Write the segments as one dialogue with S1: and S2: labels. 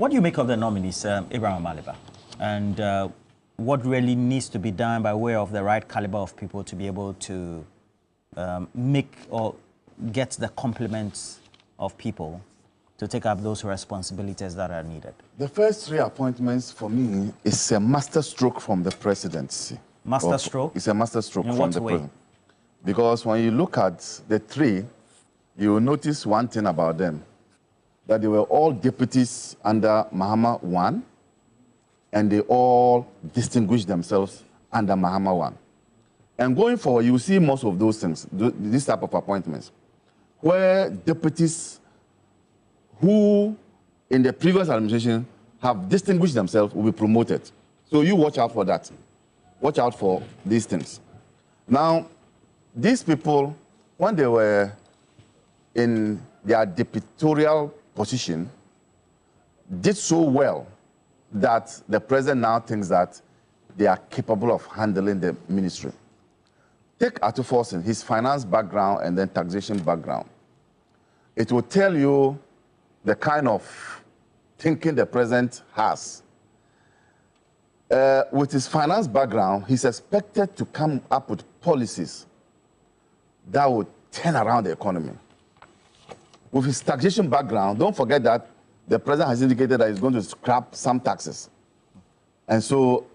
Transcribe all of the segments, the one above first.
S1: What do you make of the nominees, Abraham Maliba? And what really needs to be done by way of the right caliber of people to be able to make or get the complements of people to take up those responsibilities that are needed?
S2: The first 3 appointments for me is a master stroke from the presidency.
S1: Master stroke?
S2: It's a master stroke
S1: In
S2: from
S1: what
S2: the
S1: way?
S2: president. Because when you look at the 3, you will notice one thing about them, that they were all deputies under Mahama 1, and they all distinguished themselves under Mahama 1. And going forward, you will see most of those things, this type of appointments, where deputies who in the previous administration have distinguished themselves will be promoted. So you watch out for that. Watch out for these things. Now, these people, when they were in their deputorial position, did so well that the president now thinks that they are capable of handling the ministry. Take Ato Forson, his finance background and then taxation background. It will tell you the kind of thinking the president has. With his finance background, he's expected to come up with policies that would turn around the economy. With his taxation background, don't forget that the president has indicated that he's going to scrap some taxes. And so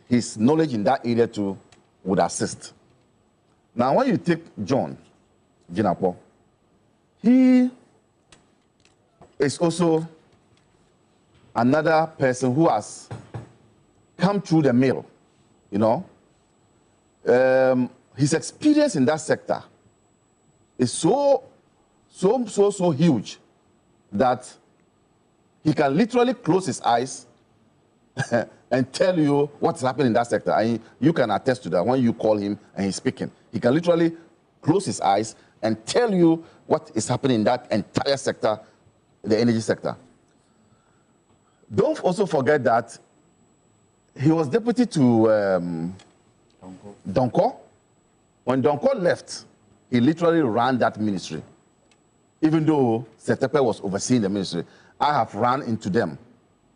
S2: his knowledge in that area too would assist. Now, when you take John Mahama, he is also another person who has come through the mill, you know. His experience in that sector is so huge that he can literally close his eyes and tell you what's happening in that sector. And you can attest to that when you call him and he's speaking. He can literally close his eyes and tell you what is happening in that entire sector, the energy sector. Don't also forget that he was deputy to Donko. When Donko left, he literally ran that ministry. Even though Setepe was overseeing the ministry, I have run into them.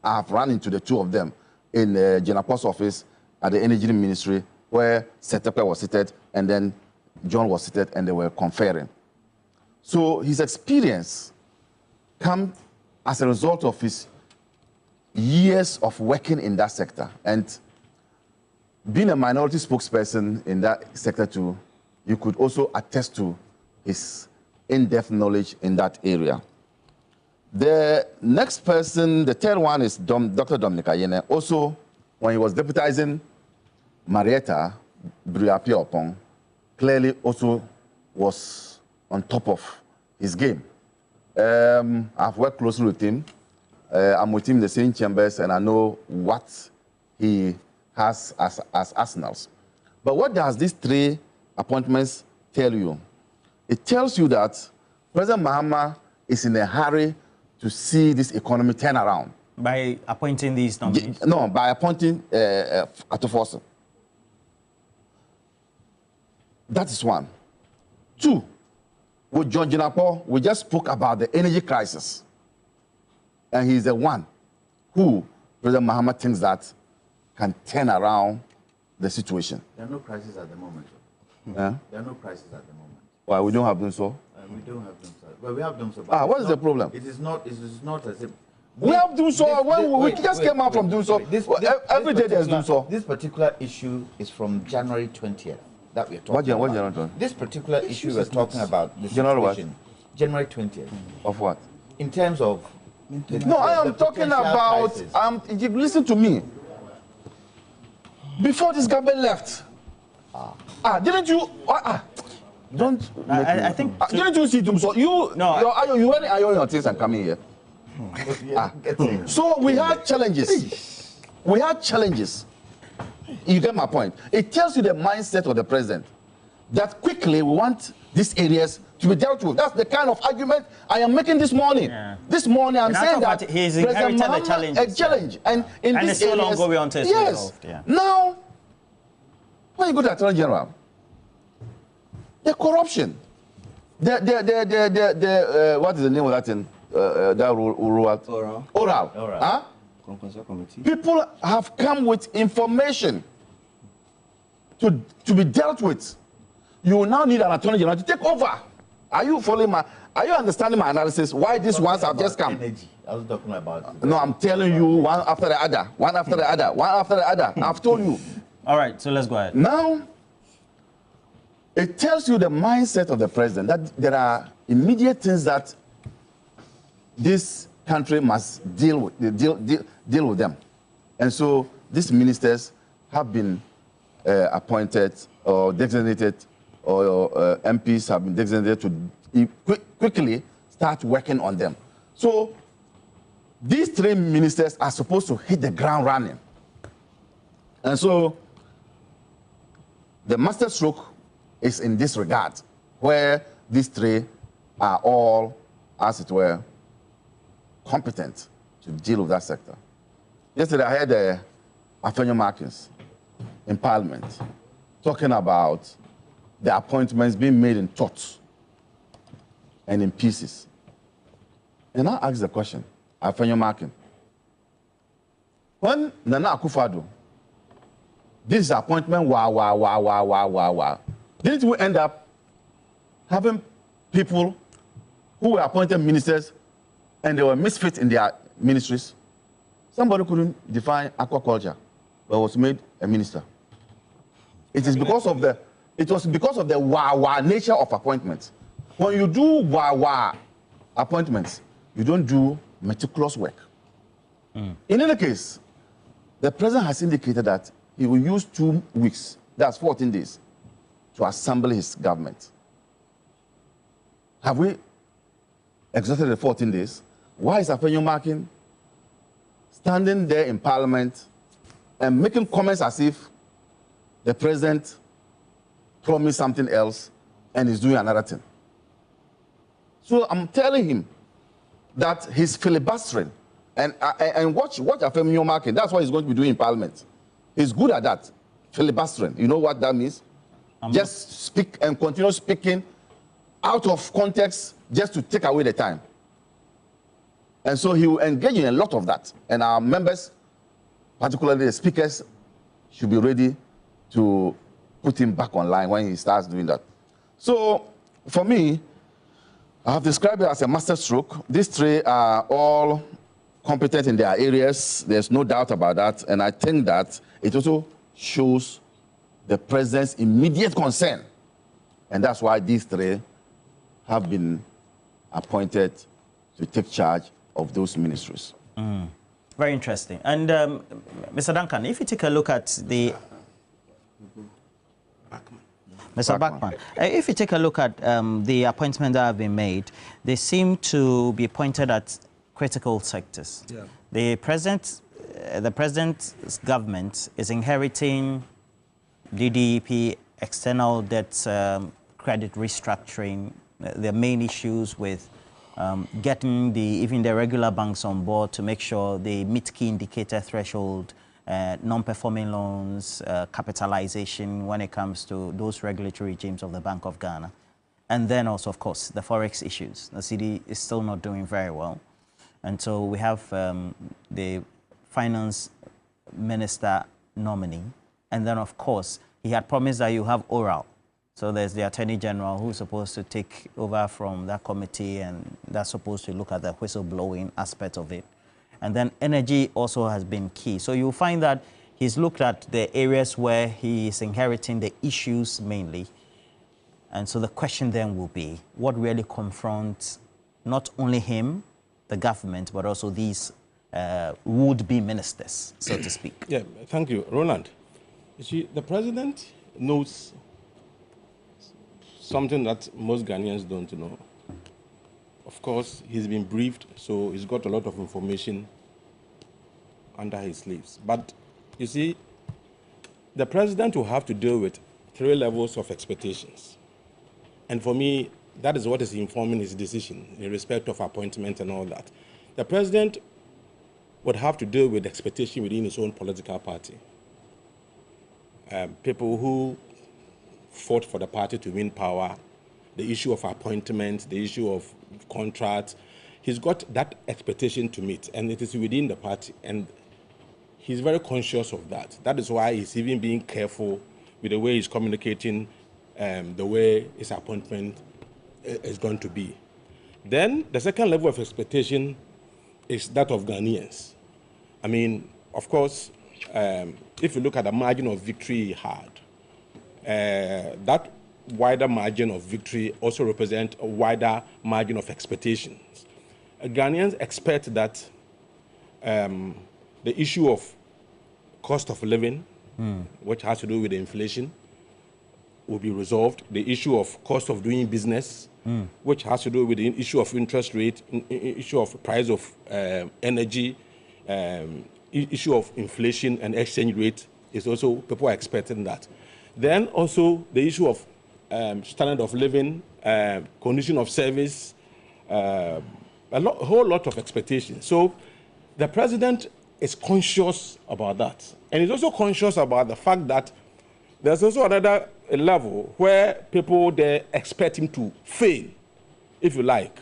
S2: I have run into the 2 of them in Jenapo's office at the Energy Ministry, where Setepe was seated and then John was seated and they were conferring. So his experience comes as a result of his years of working in that sector. And being a minority spokesperson in that sector too, you could also attest to his in-depth knowledge in that area. The next person, the 3rd one, is Dr. Dominic Ayene. Also, when he was deputizing Marietta Briapia-Opong, clearly also was on top of his game. I've worked closely with him. I'm with him in the same chambers, and I know what he has as arsenals. But what does these 3 appointments tell you? It tells you that President Mahama is in a hurry to see this economy turn around.
S1: By appointing these nominees?
S2: No, by appointing Ato Forson. That is 1. 2, with John Mahama, we just spoke about the energy crisis. And he's the one who President Mahama thinks that can turn around the situation.
S3: There are no crises at the moment.
S2: Yeah?
S3: There are no crises at the moment.
S2: Why, we don't have them so?
S3: We don't have them so. Well, we have them so.
S2: What is the problem?
S3: It is not as if...
S2: We have them so. We just came out from doing so. Every day there's doing so.
S3: This particular issue is from January 20th that we're talking about.
S2: What January?
S3: This particular issue we're talking about, the
S2: situation.
S3: January 20th.
S2: Of what?
S3: In terms of...
S2: No, I am talking about... listen to me. Before this government left, didn't you... Don't.
S1: I think.
S2: Didn't you see them? So you went iron your things and coming here. So we had challenges. We had challenges. You get my point. It tells you the mindset of the president that quickly we want these areas to be dealt with. That's the kind of argument I am making this morning. Yeah. This morning I'm saying that
S1: he's inherited
S2: a challenge, and in
S1: and
S2: this
S1: it's
S2: area,
S1: so long going on to
S2: yes.
S1: Yeah.
S2: Now, when you go to Attorney General, the corruption, what is the name of that thing? that oral. Huh? People have come with information to be dealt with. You now need an attorney general to take over. Are you following my? Are you understanding my analysis? Why these ones have just come?
S3: Energy. I was talking about.
S2: No, I'm telling you, one after the other, one after the other, one after the other. I've told you.
S1: All right, so let's go ahead.
S2: Now, it tells you the mindset of the president that there are immediate things that this country must deal with them. And so these ministers have been appointed or designated, or MPs have been designated to quickly start working on them. So these 3 ministers are supposed to hit the ground running. And so the master stroke is in this regard, where these 3 are all, as it were, competent to deal with that sector. Yesterday, I heard Afenyo Markins in Parliament talking about the appointments being made in thoughts and in pieces. And I asked the question, Afenyo Markins, when Nana Akufo-Addo, this appointment, didn't we end up having people who were appointed ministers and they were misfits in their ministries? Somebody couldn't define aquaculture, but was made a minister. It was because of the wah-wah nature of appointments. When you do wah-wah appointments, you don't do meticulous work. In any case, the president has indicated that he will use 2 weeks, that's 14 days, to assemble his government. Have we exhausted the 14 days? Why is Afenyo Markins standing there in Parliament and making comments as if the president promised something else and is doing another thing? So I'm telling him that he's filibustering, and watch Afenyo Markins. That's what he's going to be doing in Parliament. He's good at that, filibustering. You know what that means? Just speak and continue speaking out of context just to take away the time. And so he will engage in a lot of that. And our members, particularly the speakers, should be ready to put him back online when he starts doing that. So for me, I have described it as a master stroke. These 3 are all competent in their areas. There's no doubt about that. And I think that it also shows the president's immediate concern. And that's why these 3 have been appointed to take charge of those ministries.
S1: Very interesting. And Mr. Duncan, if you take a look at the... Mr. Bachman, if you take a look at the appointments that have been made, they seem to be pointed at critical sectors. Yeah. The president's government is inheriting DDEP, external debt, credit restructuring, the main issues with getting even the regular banks on board to make sure they meet key indicator threshold, non-performing loans, capitalization when it comes to those regulatory regimes of the Bank of Ghana. And then also, of course, the Forex issues. The CD is still not doing very well. And so we have the finance minister nominee. And then, of course, he had promised that you have oral. So there's the Attorney General who's supposed to take over from that committee, and that's supposed to look at the whistleblowing aspect of it. And then energy also has been key. So you'll find that he's looked at the areas where he is inheriting the issues mainly. And so the question then will be, what really confronts not only him, the government, but also these would-be ministers, so to speak?
S4: Yeah, thank you. Roland, you see, the president knows something that most Ghanaians don't know. Of course, he's been briefed, so he's got a lot of information under his sleeves. But you see, the president will have to deal with 3 levels of expectations. And for me, that is what is informing his decision in respect of appointment and all that. The president would have to deal with expectation within his own political party. People who fought for the party to win power, the issue of appointment, the issue of contracts. he's got that expectation to meet, and it is within the party, and he's very conscious of that. That is why he's even being careful with the way he's communicating, the way his appointment is going to be. Then the second level of expectation is that of Ghanaians. I mean, of course, if you look at the margin of victory he had, that wider margin of victory also represents a wider margin of expectations. Ghanaians expect that the issue of cost of living, which has to do with the inflation, will be resolved. The issue of cost of doing business, which has to do with the issue of interest rate, issue of price of energy, issue of inflation and exchange rate is also, people are expecting that. Then also the issue of standard of living, condition of service, a whole lot of expectations. So the president is conscious about that. And he's also conscious about the fact that there's also another level where people, they expect him to fail, if you like.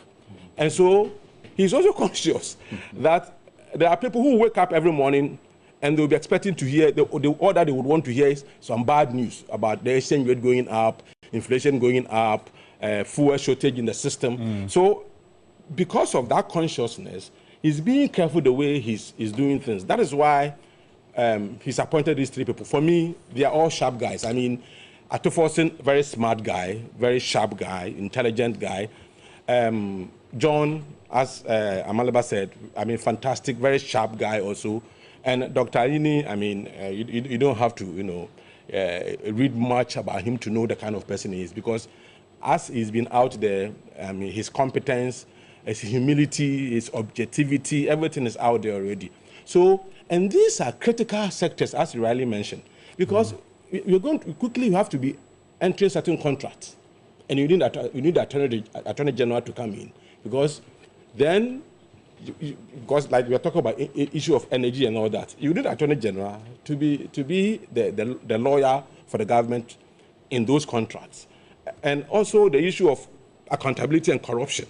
S4: And so he's also conscious that there are people who wake up every morning and they'll be expecting to hear, all that they would want to hear is some bad news about the exchange rate going up, inflation going up, fuel shortage in the system. So because of that consciousness, he's being careful the way he's doing things. That is why he's appointed these three people. For me, they are all sharp guys. I mean, Atuforsen, very smart guy, very sharp guy, intelligent guy. John, as Amaleba said, I mean, fantastic, very sharp guy also. And Dr. Ini, I mean, you don't have to, read much about him to know the kind of person he is, because as he's been out there, I mean, his competence, his humility, his objectivity, everything is out there already. So, and these are critical sectors, as you rightly mentioned, because you're going to quickly, you have to be entering certain contracts, and you need the Attorney General to come in, because then, because like we are talking about issue of energy and all that, you need Attorney General to be the lawyer for the government in those contracts, and also the issue of accountability and corruption.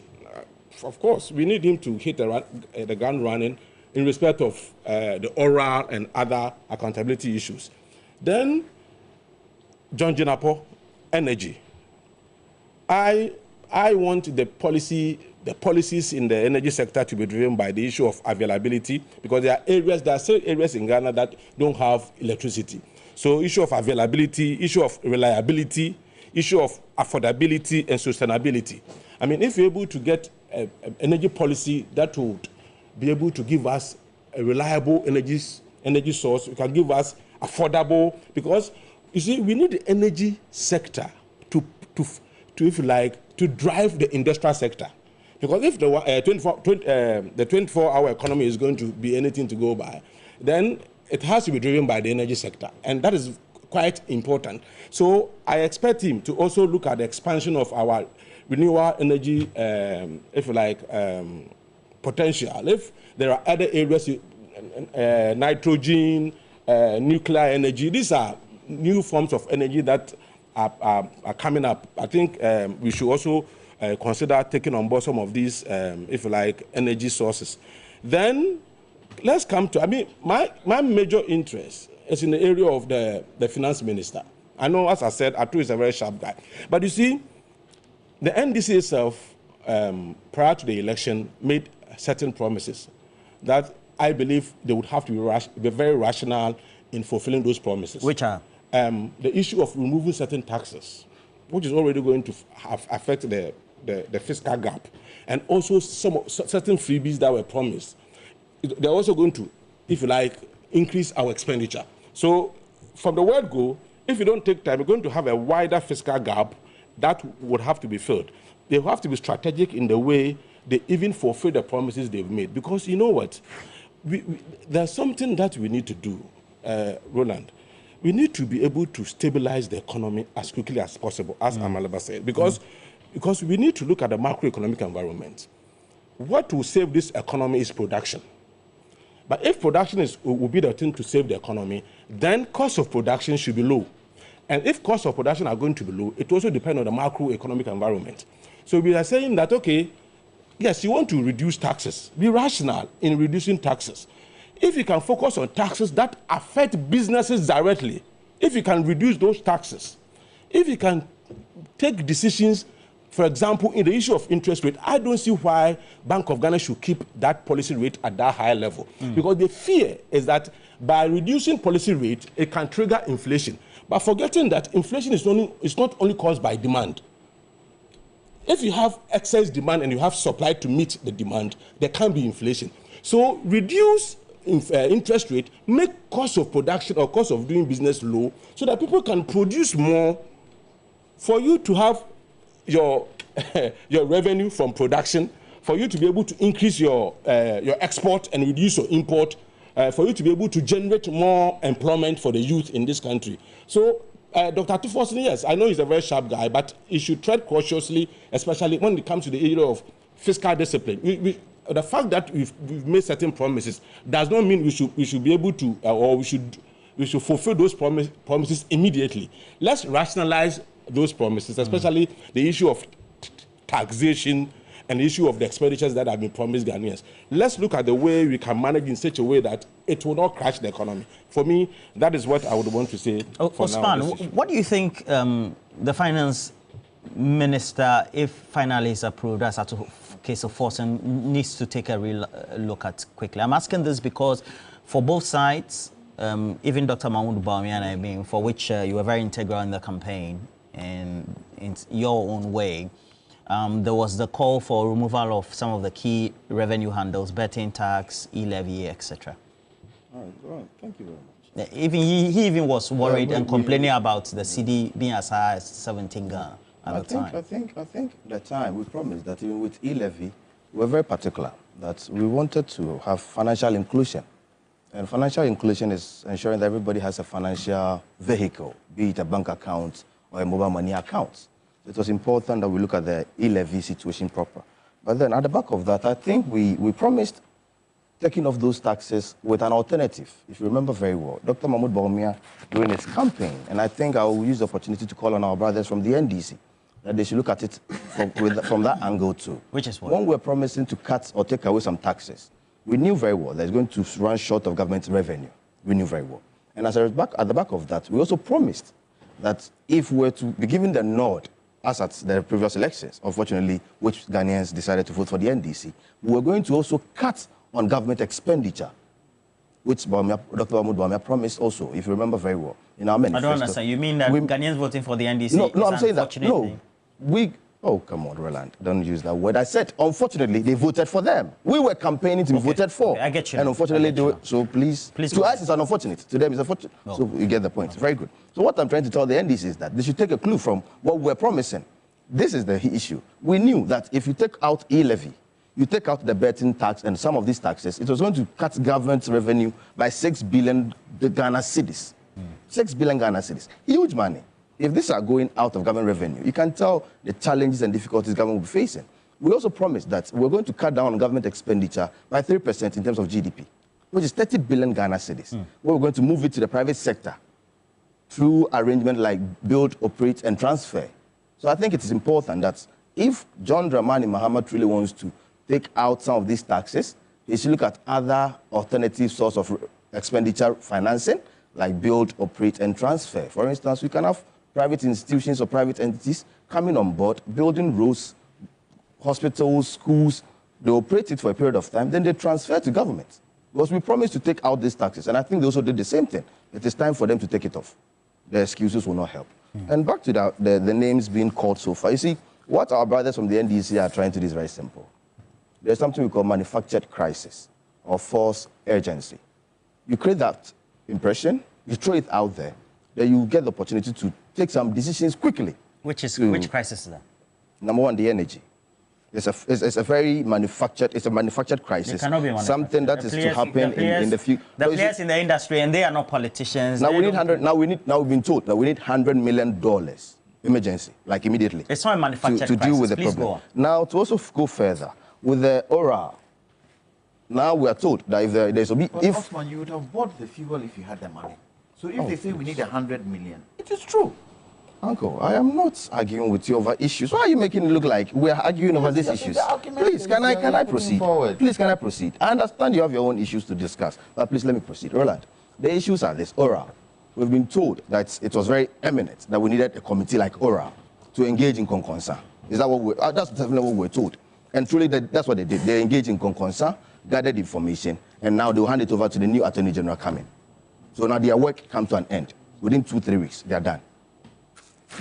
S4: Of course, we need him to hit the ground running in respect of the oral and other accountability issues. Then, John Jinapo, energy. I want the policies in the energy sector to be driven by the issue of availability, because there are still areas in Ghana that don't have electricity. So issue of availability, issue of reliability, issue of affordability and sustainability. I mean, if you're able to get an energy policy that would be able to give us a reliable energy source, it can give us affordable, because you see, we need the energy sector to if you like, to drive the industrial sector. Because if the 24-hour economy is going to be anything to go by, then it has to be driven by the energy sector. And that is quite important. So I expect him to also look at the expansion of our renewable energy, if you like, potential. If there are other areas, nitrogen, nuclear energy, these are new forms of energy that are coming up. I think we should also consider taking on board some of these, if you like, energy sources. Then let's come to, I mean, my major interest is in the area of the finance minister. I know, as I said, Atu is a very sharp guy. But you see, the NDC itself, prior to the election, made certain promises that I believe they would have to be very rational in fulfilling those promises.
S1: Which are?
S4: The issue of removing certain taxes, which is already going to affect the fiscal gap, and also certain freebies that were promised. They're also going to, if you like, increase our expenditure. So from the word go, if you don't take time, we're going to have a wider fiscal gap that would have to be filled. They have to be strategic in the way they even fulfill the promises they've made. Because you know what? There's something that we need to do, Roland. We need to be able to stabilize the economy as quickly as possible, as Amaleba said, because we need to look at the macroeconomic environment. What will save this economy is production. But if production will be the thing to save the economy, then cost of production should be low. And if costs of production are going to be low, it also depends on the macroeconomic environment. So we are saying that, okay, yes, you want to reduce taxes. Be rational in reducing taxes. If you can focus on taxes that affect businesses directly, if you can reduce those taxes, if you can take decisions, for example, in the issue of interest rate, I don't see why Bank of Ghana should keep that policy rate at that high level. Because the fear is that by reducing policy rate, it can trigger inflation. But forgetting that inflation is not only caused by demand. If you have excess demand and you have supply to meet the demand, there can be inflation. So reduce interest rate, make cost of production or cost of doing business low so that people can produce more for you to have your revenue from production, for you to be able to increase your export and reduce your import, for you to be able to generate more employment for the youth in this country. So Dr. Tufosin, yes, I know he's a very sharp guy, but he should tread cautiously, especially when it comes to the area of fiscal discipline. The fact that we've made certain promises does not mean we should be able to, or we should fulfill those promises immediately. Let's rationalize those promises, especially the issue of taxation and the issue of the expenditures that have been promised Ghanaians. Let's look at the way we can manage in such a way that it will not crash the economy. For me, that is what I would want to say.
S1: Osman, what do you think the finance minister, if finally is approved as a case of force, and needs to take a real look at quickly? I'm asking this because for both sides, even Dr. Mahmoud Bawumia and I mean, for which you were very integral in the campaign and in your own way, there was the call for removal of some of the key revenue handles, betting tax, e-levy, etc.
S2: All right, thank you very much.
S1: Even he even was worried and complaining about the CD being as high as 17 Ghana at the time.
S5: I think the time we promised that even with e-levy, we were very particular that we wanted to have financial inclusion. And financial inclusion is ensuring that everybody has a financial vehicle, be it a bank account or a mobile money account. It was important that we look at the e-levy situation proper. But then at the back of that, I think we promised taking off those taxes with an alternative. If you remember very well, Dr. Mahmoud Bawumia during his campaign, and I think I will use the opportunity to call on our brothers from the NDC, that they should look at it from that angle too.
S1: Which is what?
S5: When we're promising to cut or take away some taxes, we knew very well that it's going to run short of government revenue. We knew very well. And as at the back of that, we also promised that if we're to be given the nod, as at the previous elections, unfortunately, which Ghanaians decided to vote for the NDC, we were going to also cut on government expenditure, which Dr. Mahmoud Bawumia promised also, if you remember very well, in our manifesto.
S1: I don't understand. You mean that Ghanaians voting for the NDC?
S5: No, I'm saying that. No, oh, come on, Roland. Don't use that word. I said, unfortunately, they voted for them. We were campaigning to be voted for.
S1: Okay, I get you.
S5: And unfortunately, so please to us, it's unfortunate. To them, it's unfortunate.
S1: No.
S5: So you get the point. Very good. So what I'm trying to tell the NDC is that they should take a clue from what we're promising. This is the issue. We knew that if you take out e-levy, you take out the betting tax and some of these taxes, it was going to cut government revenue by 6 billion Ghana cedis. 6 billion Ghana cedis. Huge money. If these are going out of government revenue, you can tell the challenges and difficulties government will be facing. We also promised that we're going to cut down on government expenditure by 3% in terms of GDP, which is 30 billion Ghana cedis. We're going to move it to the private sector through arrangement like build, operate, and transfer. So I think it is important that if John Dramani Mahama truly wants to take out some of these taxes, he should look at other alternative sources of expenditure financing, like build, operate, and transfer. For instance, we can have private institutions or private entities coming on board, building roads, hospitals, schools. They operate it for a period of time, then they transfer to government. Because we promised to take out these taxes, and I think they also did the same thing. It is time for them to take it off. The excuses will not help. And back to the names being called so far. You see, what our brothers from the NDC are trying to do is very simple. There's something we call manufactured crisis or false urgency. You create that impression, you throw it out there, then you get the opportunity to take some decisions quickly.
S1: Which crisis is that?
S5: Number one, the energy. It's a very manufactured, it's a manufactured crisis.
S1: It cannot be manufactured.
S5: Something that is to happen in the future.
S1: The players in the industry, and they are not politicians.
S5: Now we've been told that we need $100 million emergency, like immediately.
S1: It's not a manufactured
S5: to deal with the
S1: Please
S5: problem.
S1: Go on.
S5: Now, to also go further, with the ORA, now we are told that if there's a...
S3: But Osman, you would have bought the fuel if you had the money. So if they say we need 100 million, it is true.
S5: Uncle, I am not arguing with you over issues. Why are you making it look like we are arguing over these issues? Please, can I proceed? Please, can I proceed? I understand you have your own issues to discuss, but please let me proceed. Roland, the issues are this. Oral. We've been told that it was very eminent that we needed a committee like Oral to engage in conconsa. Is that what we? That's definitely what we're told. And truly, that's what they did. They engaged in conconsa, gathered information, and now they'll hand it over to the new Attorney General coming. So now their work comes to an end. Within 2-3 weeks, they are done.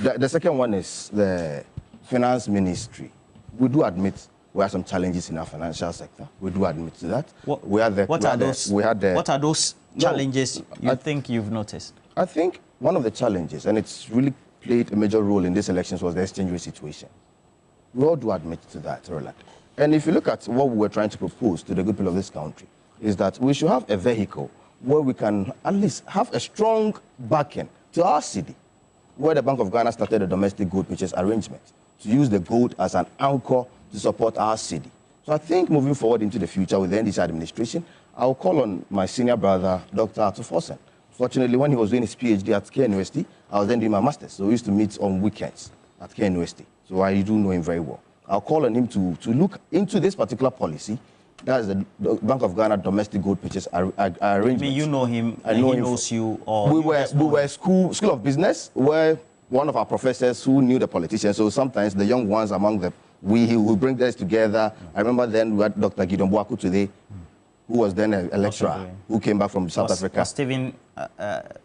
S5: The second one is the finance ministry. We do admit we have some challenges in our financial sector. We do admit to that.
S1: What are those challenges you think you've noticed?
S5: I think one of the challenges, and it's really played a major role in these elections, was the exchange rate situation. We all do admit to that, Roland. And if you look at what we were trying to propose to the good people of this country, is that we should have a vehicle where we can at least have a strong backing to our city, where the Bank of Ghana started a domestic gold purchase arrangement to use the gold as an anchor to support our city. So I think moving forward into the future with the NDC administration, I'll call on my senior brother, Dr. Atufosen. Fortunately, when he was doing his PhD at K University, I was then doing my master's. So we used to meet on weekends at K University. So I do know him very well. I'll call on him to look into this particular policy. That's the Bank of Ghana domestic gold purchase arrangement. I
S1: mean, you know him, and he knows you, or
S5: we were school of business, where one of our professors who knew the politicians. So sometimes the young ones among them, he will bring us together. I remember then we had Dr. Gideon Boaku today, who was then a lecturer who came back from South Africa.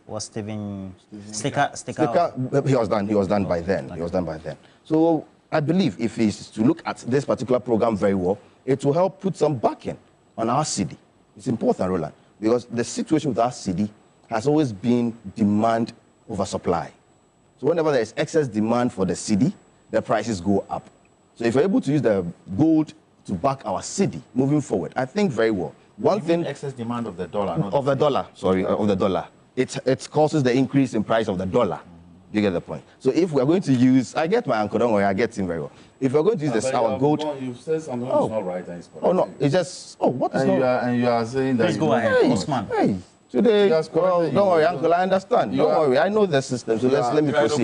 S1: Was Stephen Sticker?
S5: He was done by then. He was done by then. So I believe if he's to look at this particular program very well, it will help put some backing on our city. It's important, Roland, because the situation with our city has always been demand over supply. So whenever there is excess demand for the city, the prices go up. So if you're able to use the gold to back our city moving forward, I think very well. One thing,
S3: excess demand of the dollar,
S5: of the dollar. It causes the increase in price of the dollar. You get the point. So if we're going to use, I get my uncle, don't worry, I get him very well. If we're going to use our gold,
S2: you said something that's not right and it's correct.
S5: Oh no, it's just what is not?
S2: And you are saying that.
S1: Please go ahead, Osman.
S5: Hey. Today, don't worry, Uncle, I understand. Don't worry, I know the system, so let me proceed.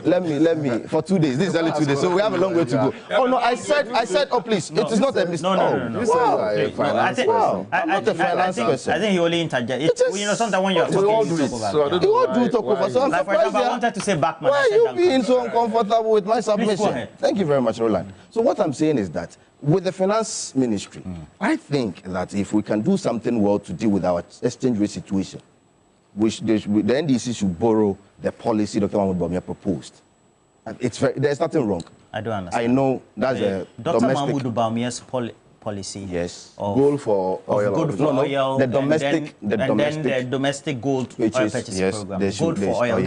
S5: Let me, for 2 days. This is only 2 days, so we have a long way to go. Oh, no, I said, oh, please, it is not a mistake.
S1: No.
S5: Wow. I'm not a finance person.
S1: I think you only interject. Sometimes when you're talking, you talk over.
S5: You all do talk over, so I'm surprised.
S1: I wanted to say Backman.
S5: Why are you being so uncomfortable with my submission? Thank you very much, Roland. So what I'm saying is that with the finance ministry, I think that if we can do something well to deal with our exchange rate situation, the NDC should borrow the policy Dr. Mahmoud Bawumia proposed. There's nothing wrong.
S1: I don't understand.
S5: I know that's a
S1: Dr. Mahmoud Bawumia's policy.
S5: Yes.
S2: Gold for oil.
S1: Gold for oil.
S5: The domestic.
S1: And then the domestic gold oil purchase program. Gold for oil.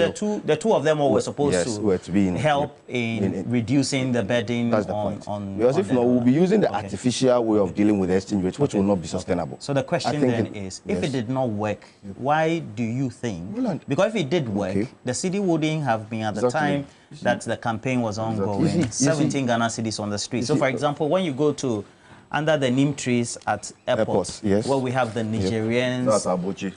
S1: The two of them were supposed to help in reducing the burden on.
S5: Because if not, we'll be using the artificial way of dealing with the exchange rate, which will not be sustainable.
S1: So the question then is, if it did not work, why do you think? Because if it did work, the city wouldn't have been at the time that the campaign was ongoing. 17 Ghana cities on the street. So, for example, when you go to under the neem trees at airports, where we have the Nigerians.
S2: That's Abochi.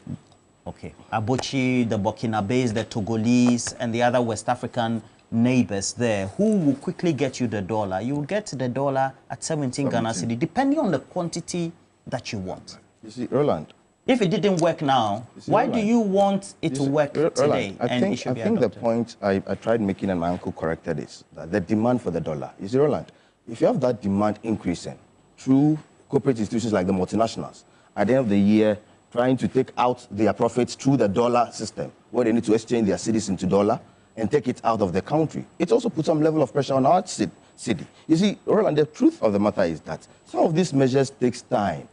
S1: Okay. Abochi, the Burkinabes, the Togolese, and the other West African neighbors there, who will quickly get you the dollar. You will get the dollar at 17 Ghana cedi, depending on the quantity that you want.
S5: You see, Roland.
S1: If it didn't work now, why do you want it to work today?
S5: I think the point I tried making and my uncle corrected is that the demand for the dollar. You see, Roland, if you have that demand increasing, through corporate institutions like the multinationals, at the end of the year, trying to take out their profits through the dollar system, where they need to exchange their cedis into dollar and take it out of the country. It also puts some level of pressure on our city. You see, Roland, the truth of the matter is that some of these measures takes time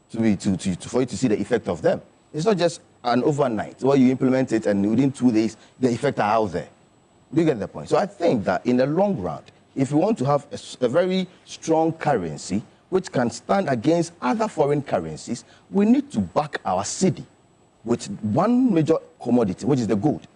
S5: for you to see the effect of them. It's not just an overnight where you implement it and within 2 days, the effects are out there. Do you get the point? So I think that in the long run, if we want to have a very strong currency which can stand against other foreign currencies, we need to back our city with one major commodity, which is the gold.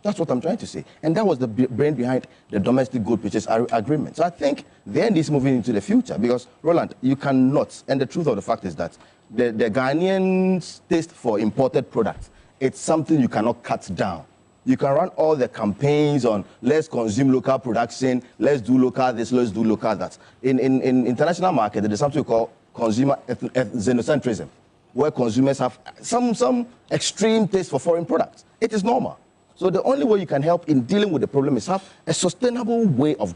S5: That's what I'm trying to say. And that was the brain behind the domestic gold purchase agreement. So I think the end is moving into the future because, Roland, you cannot, and the truth of the fact is that the Ghanaians' taste for imported products, it's something you cannot cut down. You can run all the campaigns on let's consume local production, let's do local this, let's do local that. In international market, there is something we call consumer xenocentrism, where consumers have some extreme taste for foreign products. It is normal. So the only way you can help in dealing with the problem is have a sustainable way of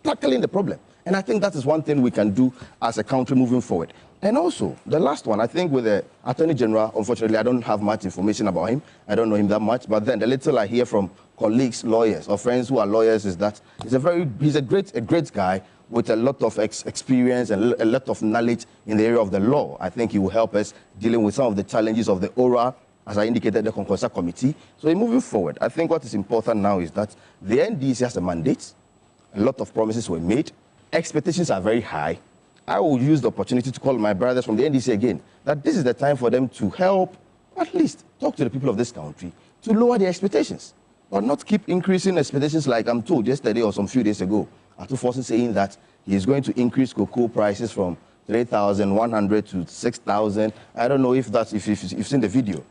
S5: tackling the problem. And I think that is one thing we can do as a country moving forward. And also, the last one, I think with the Attorney General, unfortunately, I don't have much information about him. I don't know him that much. But then the little I hear from colleagues, lawyers, or friends who are lawyers is that he's a great guy with a lot of experience and a lot of knowledge in the area of the law. I think he will help us dealing with some of the challenges of the oral, as I indicated, the Concourse Committee. So in moving forward, I think what is important now is that the NDC has a mandate. A lot of promises were made. Expectations are very high. I will use the opportunity to call my brothers from the NDC again, that this is the time for them to help, at least talk to the people of this country, to lower their expectations, but not keep increasing expectations like I'm told yesterday or some few days ago. Atu Forson saying that he is going to increase cocoa prices from 3,100 to 6,000. I don't know if you've seen the video.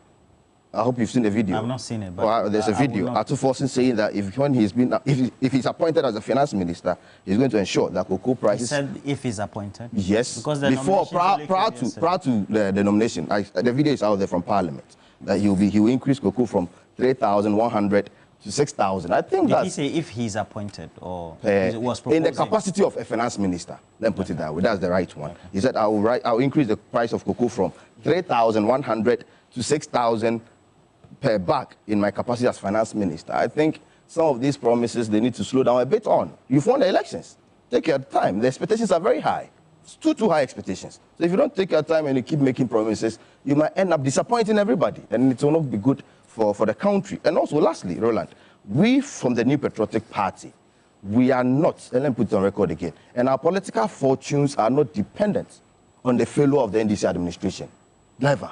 S5: I hope you've seen the video.
S1: I've not seen it, but
S5: there's a video. Atu Forson saying that if he's appointed as a finance minister, he's going to ensure that cocoa prices.
S1: He said if he's appointed.
S5: Yes.
S1: Because the
S5: prior to the nomination, the video is out there from Parliament that he will increase cocoa from 3,100 to 6,000. I think
S1: Did
S5: that
S1: he say if he's appointed or was proposing?
S5: in the capacity of a finance minister? Let me put it that way. That's the right one. He said I'll increase the price of cocoa from 3,100 to 6,000 per bag in my capacity as finance minister. I think some of these promises, they need to slow down a bit on. You've won the elections. Take your time. The expectations are very high. It's too high expectations. So if you don't take your time and you keep making promises, you might end up disappointing everybody, and it will not be good for the country. And also, lastly, Roland, we from the New Patriotic Party, we are not, and let me put it on record again, and our political fortunes are not dependent on the failure of the NDC administration. Never.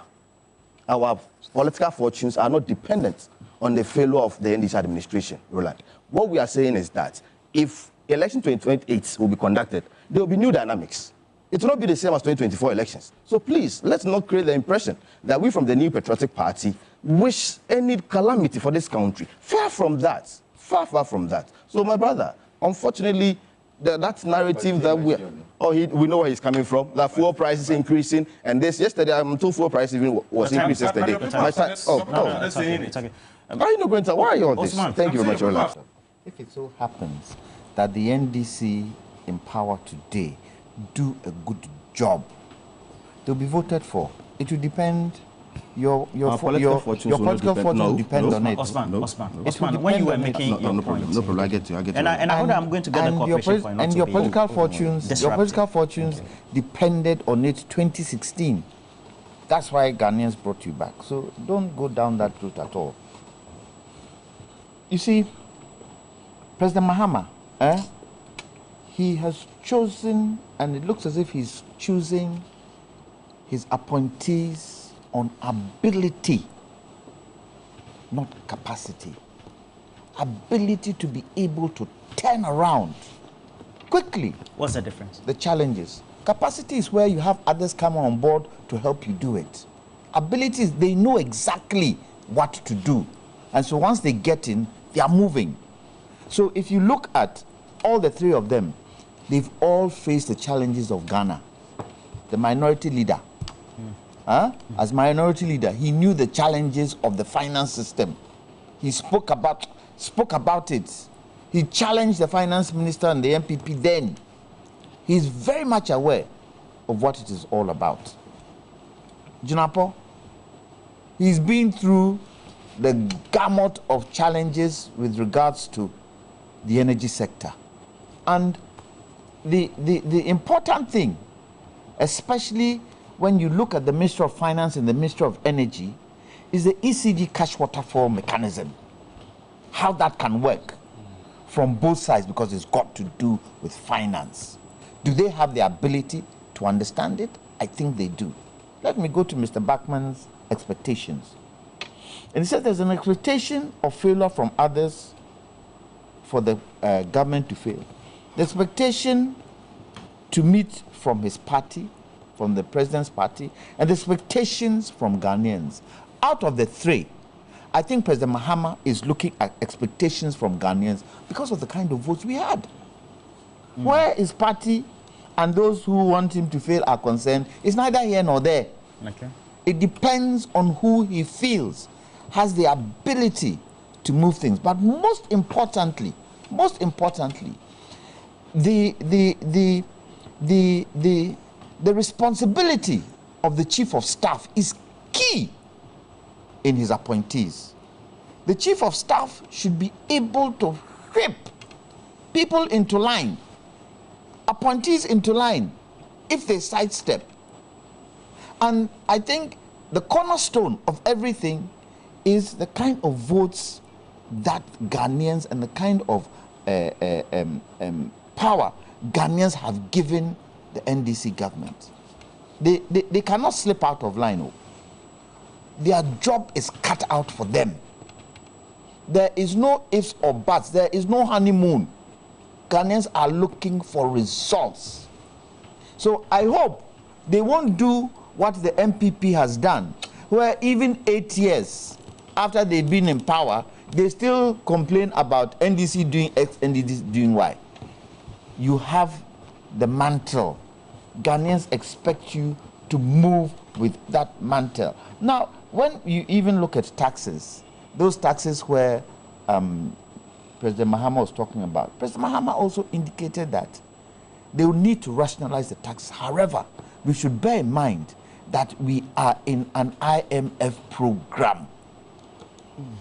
S5: Our political fortunes are not dependent on the failure of the NDC administration, Roland. What we are saying is that if election 2028 will be conducted, there will be new dynamics. It will not be the same as 2024 elections. So please, let's not create the impression that we from the New Patriotic Party wish any calamity for this country. Far from that. Far from that. So my brother, unfortunately, that narrative that we know where he's coming from, that fuel prices increasing, and yesterday I'm told fuel prices even was increased yesterday.
S1: It's okay.
S5: Are you not going to? Why are you on this? Thank you very much, Roland.
S3: If it so happens that the NDC in power today do a good job, they'll be voted for. It will depend. Your political fortune will depend on it.
S1: Osman, when you were making your point,
S5: no problem. I get you.
S1: And I know I'm going to get the corporation for
S3: and your political fortunes depended on it 2016. That's why Ghanaians brought you back. So don't go down that route at all. You see, President Mahama, he has chosen, and it looks as if he's choosing his appointees on ability, not capacity. Ability to be able to turn around quickly.
S1: What's the difference?
S3: The challenges. Capacity is where you have others come on board to help you do it. Ability is they know exactly what to do. And so once they get in, they are moving. So if you look at all the three of them, they've all faced the challenges of Ghana. The minority leader. As minority leader, he knew the challenges of the finance system. He spoke about it. He challenged the finance minister and the MPP then. He's very much aware of what it is all about. Junapo, he's been through the gamut of challenges with regards to the energy sector. And the important thing, especially when you look at the Ministry of Finance and the Ministry of Energy, is the ECG cash waterfall mechanism. How that can work from both sides, because it's got to do with finance. Do they have the ability to understand it? I think they do. Let me go to Mr. Bachman's expectations. And he said there's an expectation of failure from others for the government to fail. The expectation to meet from his party, from the president's party, and the expectations from Ghanaians. Out of the three, I think President Mahama is looking at expectations from Ghanaians because of the kind of votes we had. Where his party and those who want him to fail are concerned, it's neither here nor there.
S1: Okay.
S3: It depends on who he feels has the ability to move things. But most importantly, the responsibility of the chief of staff is key in his appointees. The chief of staff should be able to whip people into line, appointees into line, if they sidestep. And I think the cornerstone of everything is the kind of votes that Ghanaians and the kind of power Ghanaians have given the NDC government. They cannot slip out of line. Oh. Their job is cut out for them. There is no ifs or buts. There is no honeymoon. Ghanaians are looking for results. So I hope they won't do what the MPP has done, where even 8 years after they've been in power, they still complain about NDC doing X, NDC doing Y. You have the mantle. Ghanaians expect you to move with that mantle. Now, when you even look at taxes, those taxes where President Mahama was talking about, President Mahama also indicated that they will need to rationalize the taxes. However, we should bear in mind that we are in an IMF program.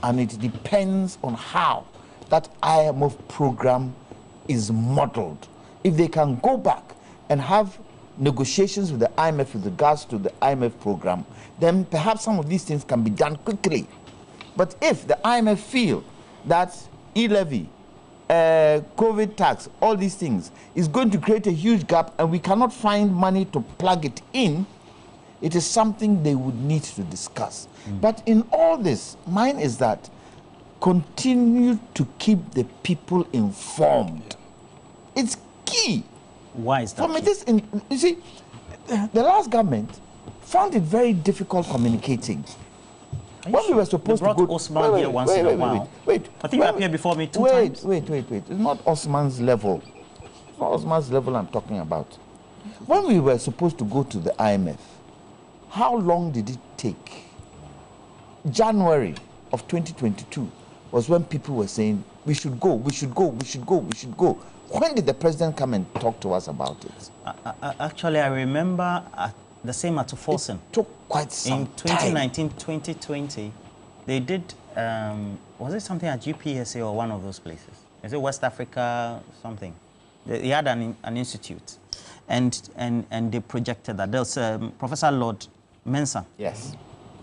S3: And it depends on how that IMF program is modeled. If they can go back and have negotiations with the IMF with regards to the IMF program, then perhaps some of these things can be done quickly. But if the IMF feel that e-levy, COVID tax, all these things is going to create a huge gap and we cannot find money to plug it in, it is something they would need to discuss. But in all this, mine is that continue to keep the people informed. It's key.
S1: Why is that?
S3: For me, you see, the last government found it very difficult communicating. When we were supposed to go,
S1: Osman here once in a while.
S3: Wait.
S1: I think you appeared before me two times.
S3: Wait. It's not Osman's level. It's not Osman's level I'm talking about. When we were supposed to go to the IMF, how long did it take? January of 2022 was when people were saying, we should go. When did the president come and talk to us about it?
S1: Actually, I remember the same at Forsen.
S3: It took quite some time.
S1: In 2019, 2020, they did, was it something at GPSA or one of those places? Is it West Africa, something? They had an institute, and they projected that. There was Professor Lord Mensah.
S3: Yes.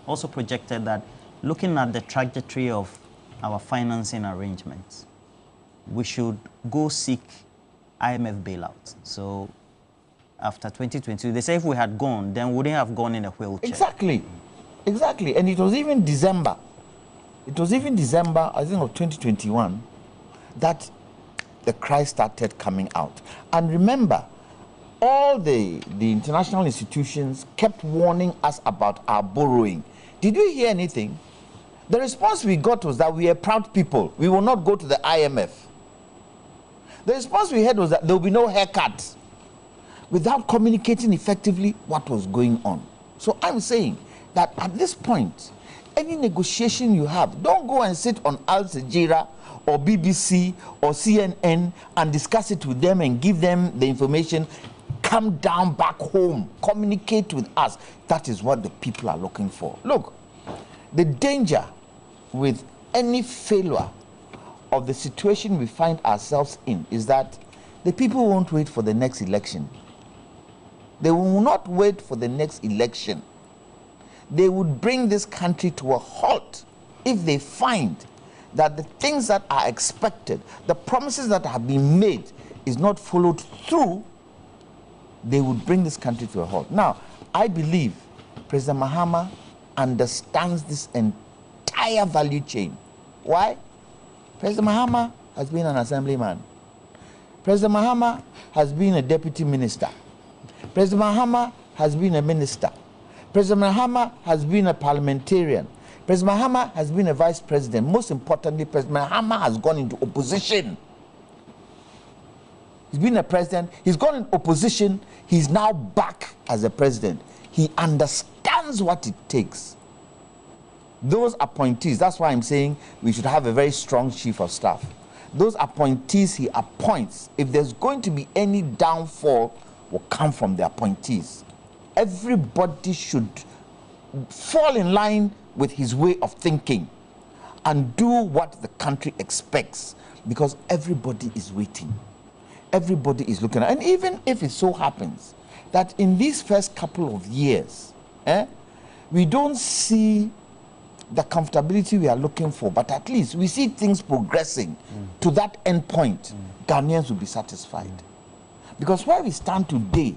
S1: Also projected that looking at the trajectory of our financing arrangements, we should go seek IMF bailout. So after 2022, they say if we had gone, then we wouldn't have gone in a wheelchair.
S3: Exactly. And it was even December. I think, of 2021, that the cry started coming out. And remember, all the international institutions kept warning us about our borrowing. Did we hear anything? The response we got was that we are proud people. We will not go to the IMF. The response we had was that there will be no haircut, without communicating effectively what was going on. So I'm saying that at this point, any negotiation you have, don't go and sit on Al Jazeera or BBC or CNN and discuss it with them and give them the information. Come down back home, communicate with us. That is what the people are looking for. Look, the danger with any failure of the situation we find ourselves in is that the people won't wait for the next election. They will not wait for the next election. They would bring this country to a halt if they find that the things that are expected, the promises that have been made, is not followed through. They would bring this country to a halt. Now, I believe President Mahama understands this entire value chain. Why? President Mahama has been an assemblyman. President Mahama has been a deputy minister. President Mahama has been a minister. President Mahama has been a parliamentarian. President Mahama has been a vice president. Most importantly, President Mahama has gone into opposition. He's been a president. He's gone in opposition. He's now back as a president. He understands what it takes. Those appointees, that's why I'm saying we should have a very strong chief of staff. Those appointees he appoints, if there's going to be any downfall, will come from the appointees. Everybody should fall in line with his way of thinking and do what the country expects, because everybody is waiting. Everybody is looking at, and even if it so happens that in these first couple of years, we don't see the comfortability we are looking for, but at least we see things progressing to that end point, Ghanaians will be satisfied. Because where we stand today,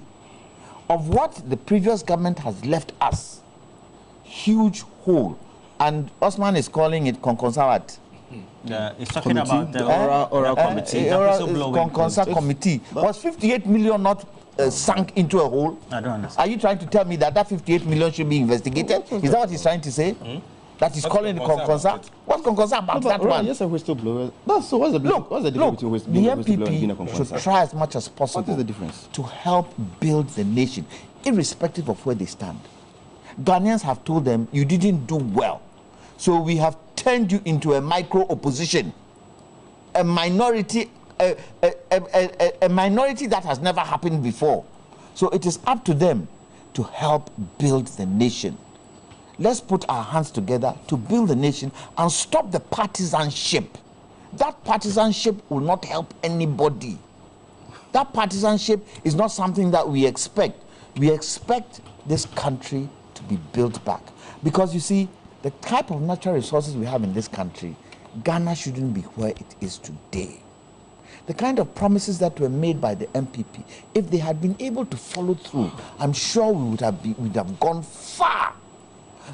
S3: of what the previous government has left us, huge hole, and Osman is calling it Konkonsawat.
S1: It's talking about the
S5: oral committee.
S3: Konkonsa committee. Was 58 million not sunk into a hole?
S1: I don't understand.
S3: Are you trying to tell me that 58 million should be investigated? Is that what he's trying to say? That he's calling the Konkonsa? What's Konkonsa about that one?
S5: Yes, a whistleblower. So what's the difference between whistleblower and being a
S3: NPP
S5: Konkonsa?
S3: should try as much as possible.
S5: What is the difference?
S3: To help build the nation, irrespective of where they stand. Ghanaians have told them, you didn't do well. So we have turned you into a micro opposition, a minority, a minority that has never happened before. So it is up to them to help build the nation. Let's put our hands together to build the nation and stop the partisanship. That partisanship will not help anybody. That partisanship is not something that we expect. We expect this country to be built back. Because you see, the type of natural resources we have in this country, Ghana shouldn't be where it is today. The kind of promises that were made by the MPP, if they had been able to follow through, I'm sure we would have gone far.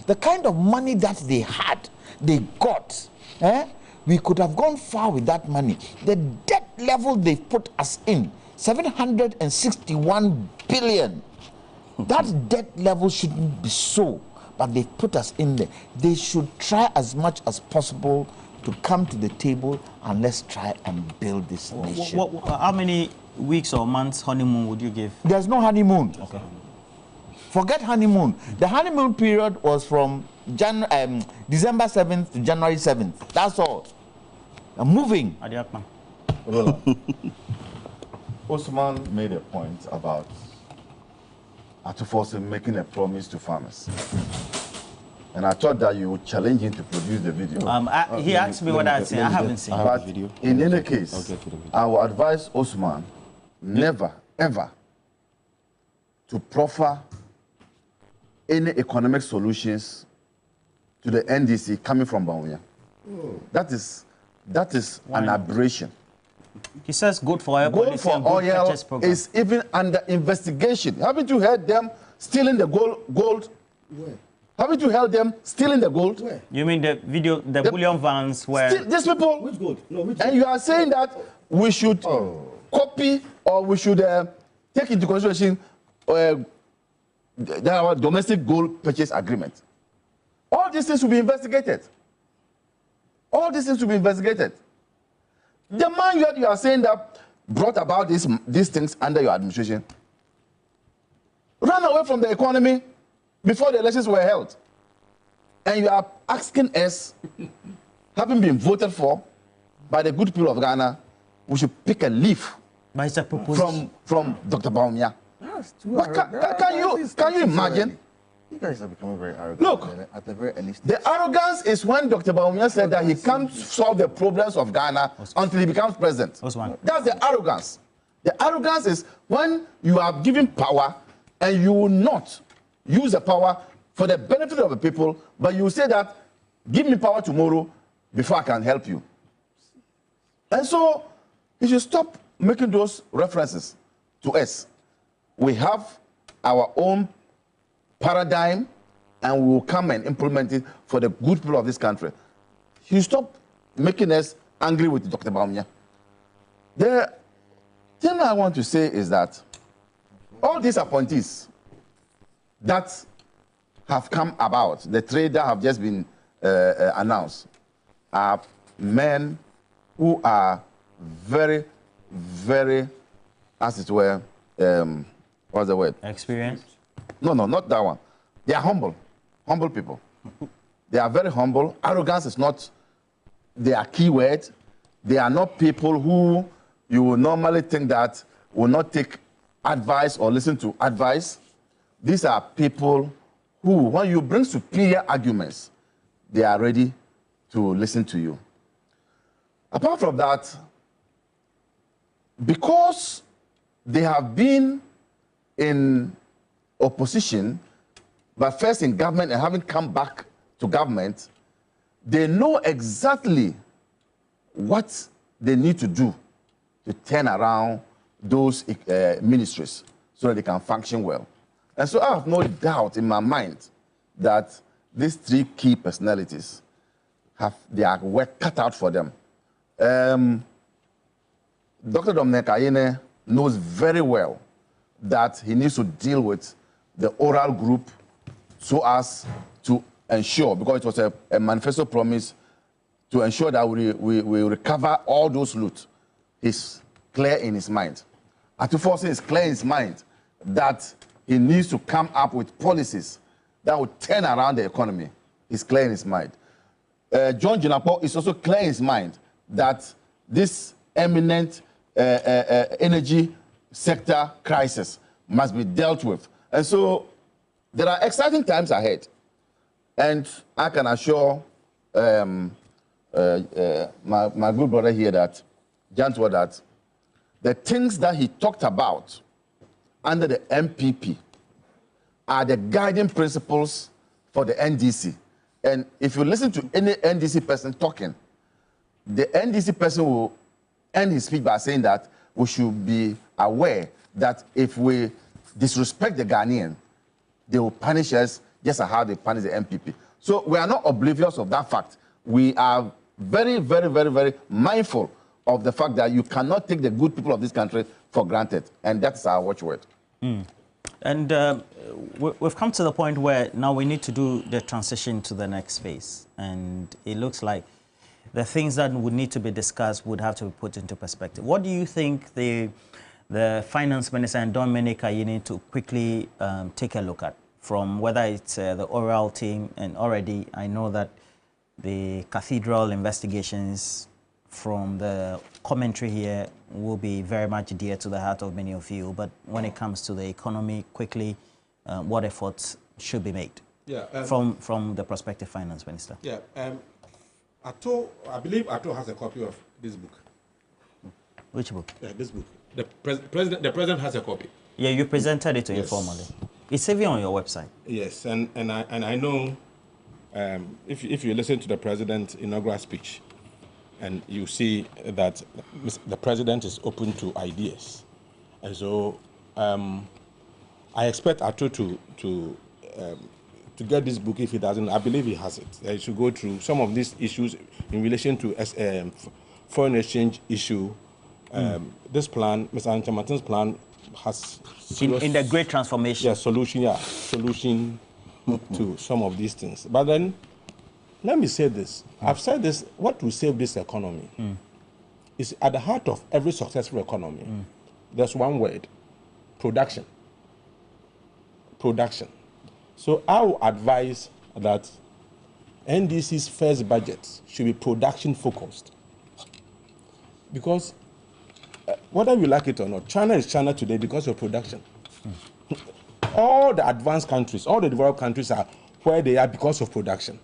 S3: The kind of money that they got, we could have gone far with that money. The debt level they've put us in, 761 billion. That debt level shouldn't be so, but they've put us in there. They should try as much as possible to come to the table and let's try and build this nation.
S1: How many weeks or months honeymoon would you give?
S3: There's no honeymoon.
S1: Okay.
S3: Forget honeymoon. The honeymoon period was from December 7th to January 7th. That's all. I'm moving.
S2: Osman made a point about Atufosi making a promise to farmers. And I thought that you would challenge him to produce the video.
S1: He asked me what I'd seen. I haven't seen
S2: But
S5: the video.
S2: in any case, I will advise Osman never, ever to proffer any economic solutions to the NDC coming from Bawumia. That is an aberration.
S1: He says good for oil
S2: Gold
S1: policy
S2: for
S1: and good
S2: oil
S1: purchase program.
S2: is even under investigation. Haven't you heard them stealing the gold?
S5: Where?
S2: Haven't you heard them stealing the gold?
S5: Where?
S1: You mean the video, the bullion vans where...
S2: These people,
S5: Which gold? No, which
S2: and you are saying that we should copy or we should take into consideration our domestic gold purchase agreement. All these things will be investigated. All these things will be investigated. The man you are saying that brought about these things under your administration ran away from the economy before the elections were held. And you are asking us, having been voted for by the good people of Ghana, we should pick a leaf
S1: But it's a proposition.
S2: from Dr. Bawumia. But can you imagine?
S5: You guys are becoming very arrogant.
S2: Look,
S5: at the very early stage.
S2: the arrogance is when Dr. Bawumia said that he can't solve the problems of Ghana until he becomes president.
S1: Osman.
S2: That's the arrogance. The arrogance is when you are given power and you will not use the power for the benefit of the people, but you say that, give me power tomorrow before I can help you. And so, you should stop making those references to us. We have our own paradigm, and we will come and implement it for the good people of this country. You stop making us angry with Dr. Bawumia. The thing I want to say is that all these appointees that have come about, the three that have just been announced are men who are very, very, as it were, what's the word?
S1: Experience?
S2: No, not that one. They are humble people. They are very humble. Arrogance is not their key word. They are not people who you will normally think that will not take advice or listen to advice. These are people who, when you bring superior arguments, they are ready to listen to you. Apart from that, because they have been in opposition, but first in government and having come back to government, they know exactly what they need to do to turn around those ministries so that they can function well. And so I have no doubt in my mind that these three key personalities have their work cut out for them. Dr. Dominic Ayine knows very well that he needs to deal with the oral group so as to ensure, because it was a manifesto promise, to ensure that we recover all those loot. He's clear in his mind. Atuforse is clear in his mind that he needs to come up with policies that will turn around the economy. He's clear in his mind. John Jinapo is also clear in his mind that this eminent energy sector crisis must be dealt with. And so there are exciting times ahead. And I can assure my good brother here that, Jantwa, that the things that he talked about under the MPP are the guiding principles for the NDC. And if you listen to any NDC person talking, the NDC person will end his speech by saying that we should be aware that if we disrespect the Ghanaian, they will punish us just as how they punish the MPP. So we are not oblivious of that fact. We are very, very, very, very mindful of the fact that you cannot take the good people of this country for granted. And that's our watchword.
S1: And we've come to the point where now we need to do the transition to the next phase. And it looks like the things that would need to be discussed would have to be put into perspective. What do you think the Finance Minister and Dominic Ayine to quickly take a look at, from whether it's the oral team, and already I know that the cathedral investigations from the commentary here will be very much dear to the heart of many of you, but when it comes to the economy, quickly, what efforts should be made from the prospective Finance Minister?
S4: Yeah, I believe Ato has a copy of this book.
S1: Which book?
S4: This book. The president has a copy.
S1: Yeah, you presented it to him formally. It's even on your website.
S4: Yes, and I know if you listen to the president's inaugural speech, and you see that the president is open to ideas, and so I expect Ato to get this book. If he doesn't, I believe he has it. He should go through some of these issues in relation to foreign exchange issue. This plan, Mr. Anchamatin's plan, has
S1: in the great transformation.
S4: Solution to some of these things. But then, let me say this. I've said this, what will save this economy is at the heart of every successful economy. There's one word: production. Production. So I will advise that NDC's first budget should be production focused. Because whether you like it or not, China is China today because of production. All the advanced countries, all the developed countries are where they are because of production.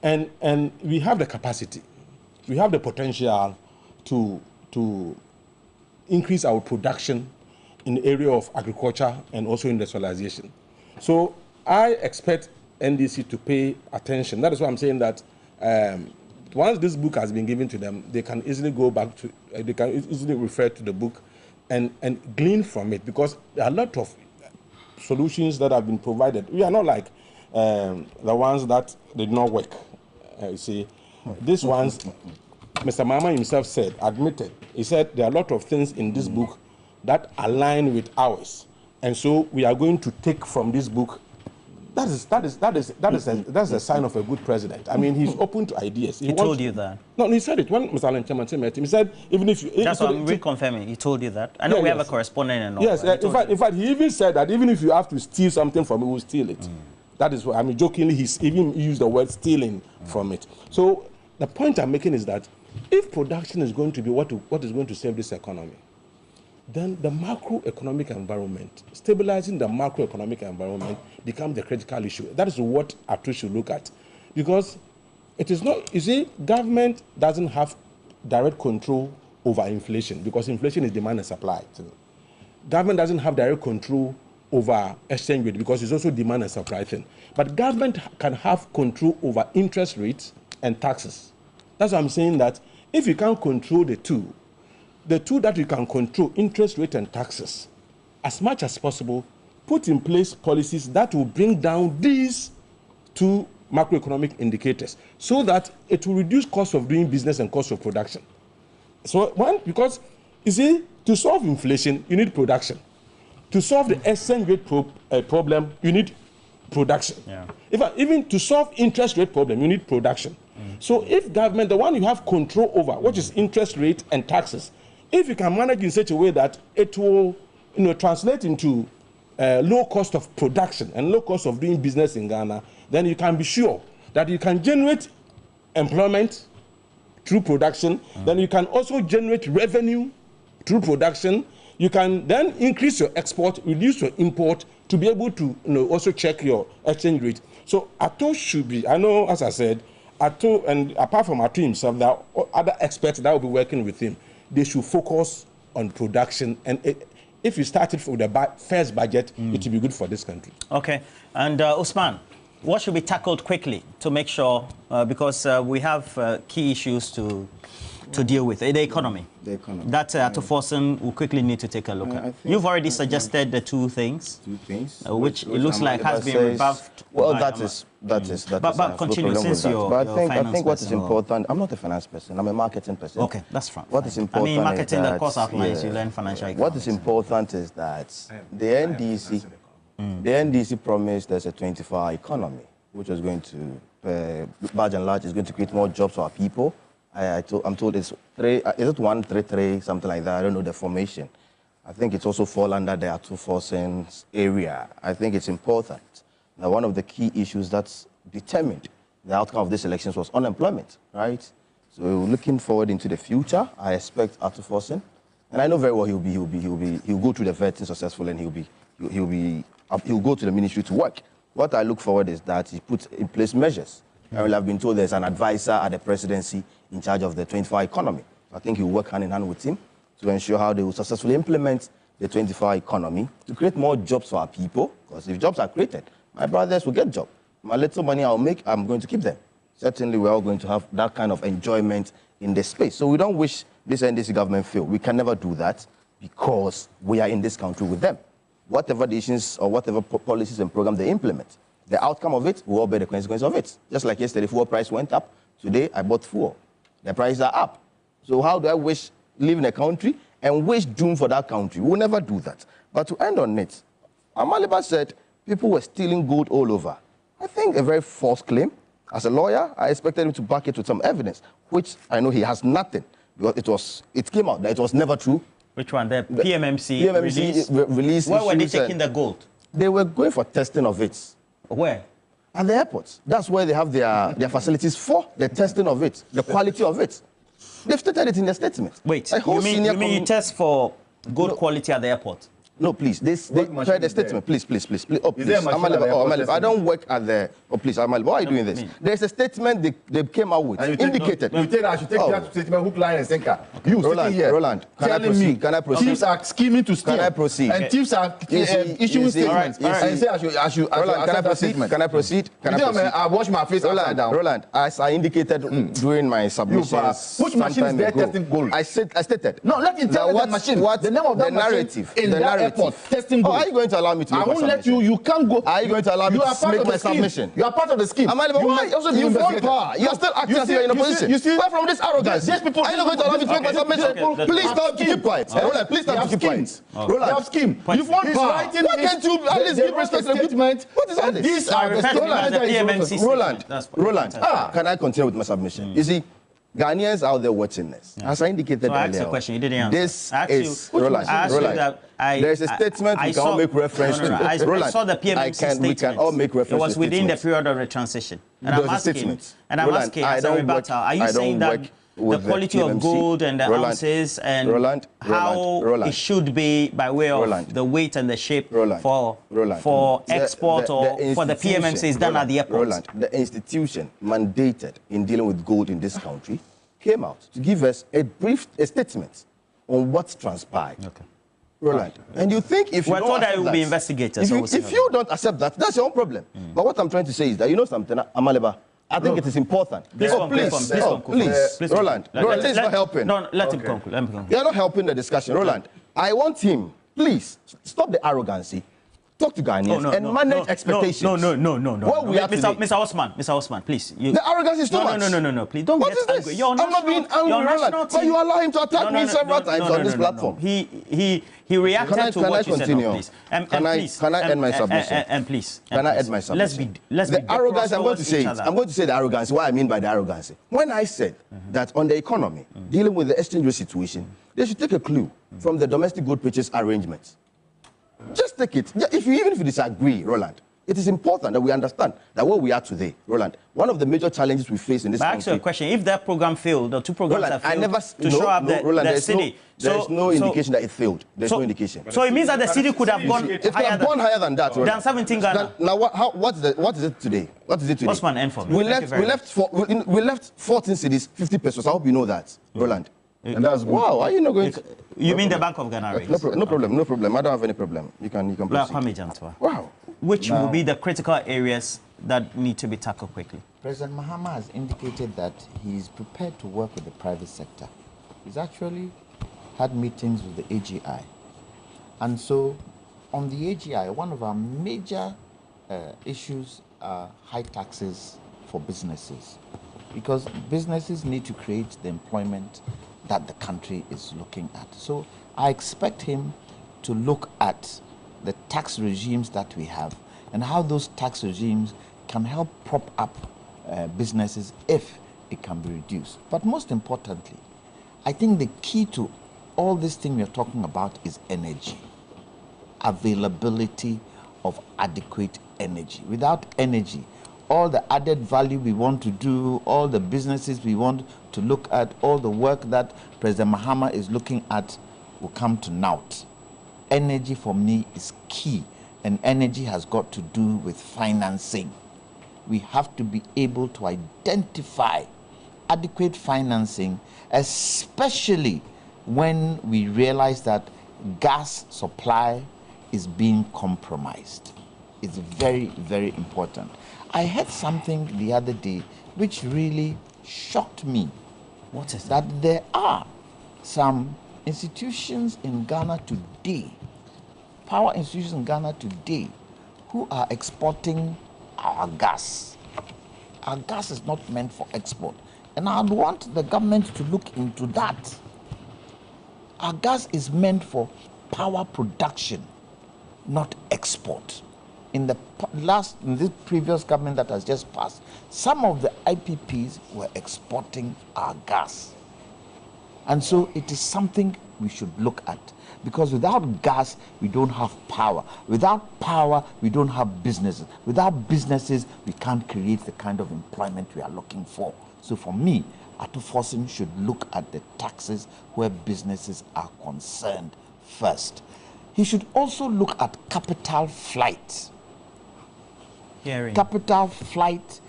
S4: And we have the capacity, we have the potential to increase our production in the area of agriculture and also industrialization. So I expect NDC to pay attention. That is why I'm saying that once this book has been given to them, they can easily go back to, they can easily refer to the book and glean from it, because there are a lot of solutions that have been provided. We are not like the ones that did not work. You see, these ones, Mr. Mahama himself said, admitted, he said there are a lot of things in this book that align with ours. And so we are going to take from this book That's a sign of a good president. I mean, he's open to ideas.
S1: He told you that.
S4: No, he said it when Mr. Alan Chairman met him. He said even if you.
S1: That's what I'm reconfirming. He told you that. I know we have a correspondent and all.
S4: Yes, in fact, he even said that even if you have to steal something from me, we'll steal it. That is what I mean. Jokingly, he's even used the word stealing from it. So the point I'm making is that if production is going to be what is going to save this economy, then the macroeconomic environment, stabilizing the macroeconomic environment becomes the critical issue. That is what ATO should look at. Because it is not, you see, government doesn't have direct control over inflation because inflation is demand and supply. Government doesn't have direct control over exchange rate because it's also demand and supply thing. But government can have control over interest rates and taxes. That's why I'm saying that if you can't control the two that you can control, interest rate and taxes, as much as possible, put in place policies that will bring down these two macroeconomic indicators so that it will reduce cost of doing business and cost of production. So, because, you see, to solve inflation, you need production. To solve the exchange rate problem, you need production. Yeah. Even to solve interest rate problem, you need production. So if government, the one you have control over, which is interest rate and taxes, if you can manage in such a way that it will translate into low cost of production and low cost of doing business in Ghana, then you can be sure that you can generate employment through production, then you can also generate revenue through production. You can then increase your export, reduce your import to be able to also check your exchange rate. So ATO should be, I know, as I said, ATO, and apart from ATO himself, there are other experts that will be working with him. They should focus on production. And if you started from the first budget, it will be good for this country. Okay. And Usman, what should be tackled quickly to make sure, because we have key issues to deal with, the economy. The economy. That ATO Forson will quickly need to take a look at. You've already suggested the two things. Which it looks like has been rebuffed. Well, that is. But continue since your I think what is important, I'm not a finance person, I'm a marketing person. Okay, that's fine. What is important, I mean, marketing, of course, outlines you learn financial economics. What is important is that the NDC promised there's a 24-hour economy, which is going to, large and large, is going to create more jobs for our people. I'm told it's 3, is it 133, something like that? I don't know the formation. I think it's also fall under the ATO Forson's area. I think it's important. Now, one of the key issues that's determined the outcome of these elections was unemployment, right? So looking forward into the future, I expect ATO Forson, and I know very well he'll go through the vetting successfully, and he'll go to the ministry to work. What I look forward is that he puts in place measures. I will have been told there's an advisor at the presidency in charge of the 24-hour economy. I think he'll work hand in hand with him to ensure how they will successfully implement the 24-hour economy to create more jobs for our people, because if jobs are created, my brothers will get jobs. My little money I'll make, I'm going to keep them. Certainly, we're all going to have that kind of enjoyment in this space. So we don't wish this NDC government fail. We can never do that because we are in this country with them. Whatever decisions or whatever policies and programs they implement, the outcome of it, we all bear the consequence of it. Just like yesterday, fuel price went up. Today, I bought fuel. The prices are up. So how do I live in a country and wish doom for that country? We'll never do that. But to end on it, Amaliba said people were stealing gold all over. I think a very false claim. As a lawyer, I expected him to back it with some evidence, which I know he has nothing, because it came out that it was never true. Which one? The PMMC release. Where were they taking the gold? They were going for testing of it. Where? At the airports. That's where they have their facilities for the testing of it, the quality of it. They've stated it in their statement. Wait, you mean you test for good quality at the airport? No, please. They tried the statement. Please. Oh, please. I don't work at the... Oh, please, Amalib, why are you doing this? There's a statement they came out with, indicated. You tell I should take that statement, hook, line, and sinker. You sitting here, Roland, can I proceed? Thieves are scheming to steal. Can I proceed? And thieves are issuing statements. And say I should Can I proceed? I wash my face upside down. Roland, as I indicated during my submissions... Which machine is there testing gold? I stated. No, let me tell you the machine. The name of that narrative.
S2: airport testing goods.
S5: Are you going to allow me to make
S2: I won't let you. You can't go.
S5: Are you going to allow me to make my submission?
S2: You are part of the scheme.
S5: Amaliba,
S2: You
S5: why?
S2: might also be
S5: You've won
S2: investigated.
S5: power. You are still acting as if you're in opposition.
S2: You see,
S5: where from this arrogance?
S2: These people.
S5: Are you not going to allow me to make my submission? Please stop to keep quiet. Roland, please stop to keep quiet.
S2: Roland, you have scheme. You've won power. Why
S5: can't you at least give respect to the
S2: statement?
S5: What is all this?
S2: These are the
S5: Roland, can I continue with my submission? You see, Ghanaians out there watching this. As I indicated
S1: I asked
S5: earlier,
S1: you a question. You didn't answer.
S5: this is Roland.
S1: There
S5: is a statement we can all make reference to.
S1: I saw the PMMC statement.
S5: We can all make reference to.
S1: It was within the period of the transition. And I'm asking, as a rebuttal, are you saying that the quality of gold and the ounces and how it should be by way of the weight and the shape for export or for the PMMC is done at the airport?
S5: The institution mandated in dealing with gold in this country came out to give us a statement on what transpired.
S1: Okay.
S5: Roland, and you think if you
S1: we're told that it will be investigated.
S5: If you don't accept that, that's your own problem. But what I'm trying to say is that you know something, Amaliba, I think it is important. Please, Roland, this is not helping.
S1: No, let him conclude.
S5: You're not helping the discussion. Roland, I want him, please, stop the arrogancy. Talk to Ghanaians and manage expectations.
S1: No.
S5: Mr.
S1: Osman, please.
S5: The arrogance is too much.
S1: No, please. Don't get angry.
S5: I'm not being angry, Roland, but you allow him to attack me several times on this platform.
S1: He reacted to what you said. Please.
S5: Can I end my submission?
S1: And please.
S5: Can I end my submission?
S1: Let's be
S5: the arrogance, I'm going to say the arrogance. What I mean by the arrogance. When I said that on the economy, dealing with the exchange rate situation, they should take a clue from the domestic gold purchase arrangements. Just take it. Even if you disagree, Roland, it is important that we understand that where we are today, Roland, one of the major challenges we face in this country.
S1: I ask you a question. If that program failed, the two programs have failed to show up the city.
S5: There's no indication that it failed. There's no indication.
S1: So it means that the city could have gone
S5: higher than that, Roland.
S1: Than 17 Ghana.
S5: Now, what is it today? What is it today?
S1: Osman, end for me.
S5: We left 14 cities, 50 pesos. I hope you know that, Roland.
S2: And that's
S5: wow. Are you not going to?
S1: You mean the Bank of Ghana rates?
S5: No problem. I don't have any problem. You can proceed.
S1: Wow. Which will be the critical areas that need to be tackled quickly?
S3: President Mahama has indicated that he is prepared to work with the private sector. He's actually had meetings with the AGI. And so on the AGI, one of our major issues are high taxes for businesses, because businesses need to create the employment that the country is looking at. So I expect him to look at the tax regimes that we have and how those tax regimes can help prop up businesses if it can be reduced. But most importantly, I think the key to all this thing we are talking about is energy, availability of adequate energy. Without energy, all the added value we want to do, all the businesses we want to look at, all the work that President Mahama is looking at will come to naught. Energy for me is key, and energy has got to do with financing. We have to be able to identify adequate financing, especially when we realize that gas supply is being compromised. It's very, very important. I heard something the other day which really shocked me.
S1: What is
S3: that? That there are some institutions in Ghana today, power institutions in Ghana today, who are exporting our gas. Our gas is not meant for export. And I'd want the government to look into that. Our gas is meant for power production, not export. In this previous government that has just passed, some of the IPPs were exporting our gas. And so it is something we should look at, because without gas, we don't have power. Without power, we don't have businesses. Without businesses, we can't create the kind of employment we are looking for. So for me, Atufosin should look at the taxes where businesses are concerned first. He should also look at capital flight. Capital flight,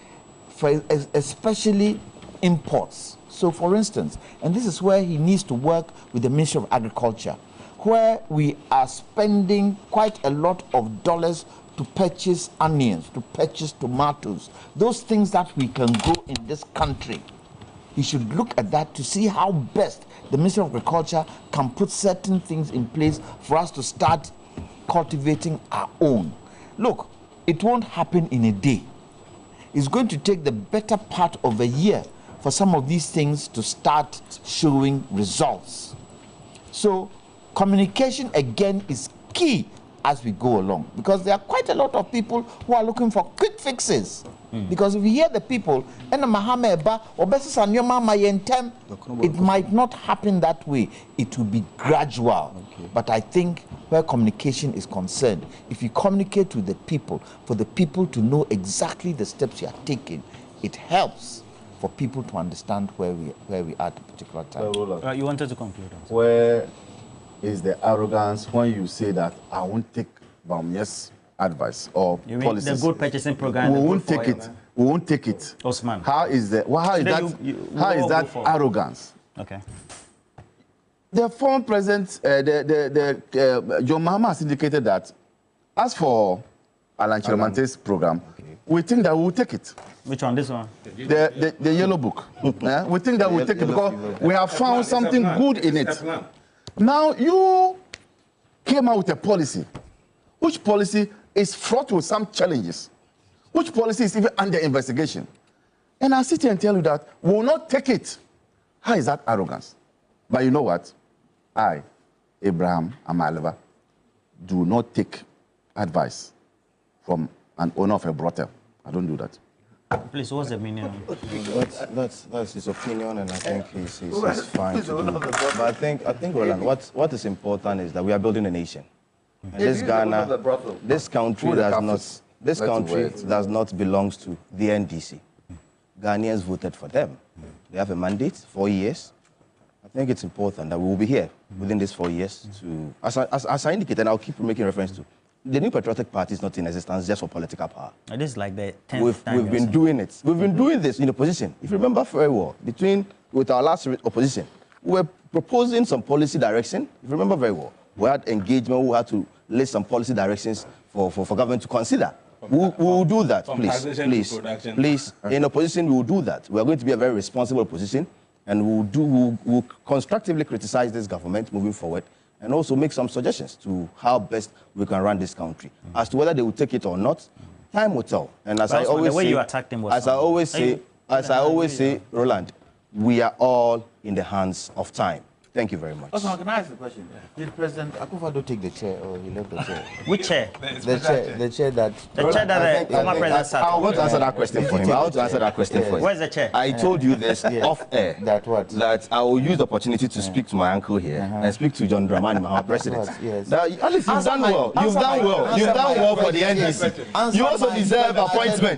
S3: for especially imports. So for instance, and this is where he needs to work with the Ministry of Agriculture, where we are spending quite a lot of dollars to purchase onions, to purchase tomatoes, those things that we can grow in this country. He should look at that to see how best the Ministry of Agriculture can put certain things in place for us to start cultivating our own. Look, it won't happen in a day. It's going to take the better part of a year for some of these things to start showing results. So communication again is key as we go along, because there are quite a lot of people who are looking for quick fixes. Because if you hear the people, it might not happen that way. It will be gradual. Okay. But I think where communication is concerned, if you communicate with the people, for the people to know exactly the steps you are taking, it helps for people to understand where we are at a particular time.
S1: You wanted to conclude.
S2: Where is the arrogance when you say that I won't take Bamia's advice or
S1: you mean
S2: policies?
S1: The good purchasing program.
S2: We won't take it. We won't take it.
S1: Osman.
S2: How is that arrogance?
S1: Okay.
S2: The former president, John Mahama, has indicated that as for Alan Chiromante's program, we think that we will take it.
S1: Which one? This one?
S2: The yellow book. We think that we'll take it because we have found something good in it. Now you came out with a policy, which policy is fraught with some challenges, which policy is even under investigation. And I sit here and tell you that we will not take it. How is that arrogance? But you know what? I, Abraham Amaleva, do not take advice from an owner of a brothel. I don't do that.
S1: Please, what's the meaning?
S5: That's his opinion, and I think he's fine to do. But I think, Roland, what is important is that we are building a nation. And this Ghana, this country does not belong to the NDC. Ghanaians voted for them. They have a mandate, 4 years. I think it's important that we will be here within these 4 years to, as I indicated, and I'll keep making reference to, the New Patriotic Party is not in existence just for political power.
S1: It is like the 10th time.
S5: We've been doing it. We've been doing this in opposition. If you remember very well, with our last opposition, we were proposing some policy direction. If you remember very well, we had engagement. We had to list some policy directions for government to consider. We will do that, please. In opposition, we will do that. We are going to be a very responsible opposition, and we'll constructively criticize this government moving forward, and also make some suggestions to how best we can run this country. As to whether they will take it or not, time will tell. And as I always say, Roland, we are all in the hands of time. Thank you very much.
S3: Also, can I ask a question? Did President Akufo-Addo take the chair, or he left the chair?
S1: Which chair?
S3: The chair that
S1: former president sat.
S5: I want to answer that question for him.
S1: Where's the chair?
S5: I told you this off air.
S3: That what?
S5: That I will use the opportunity to speak to my uncle here and speak to John Dramani Mahama, president.
S3: Yes.
S5: Now, at least you've done well. You've done well for the NDC. You also deserve appointment.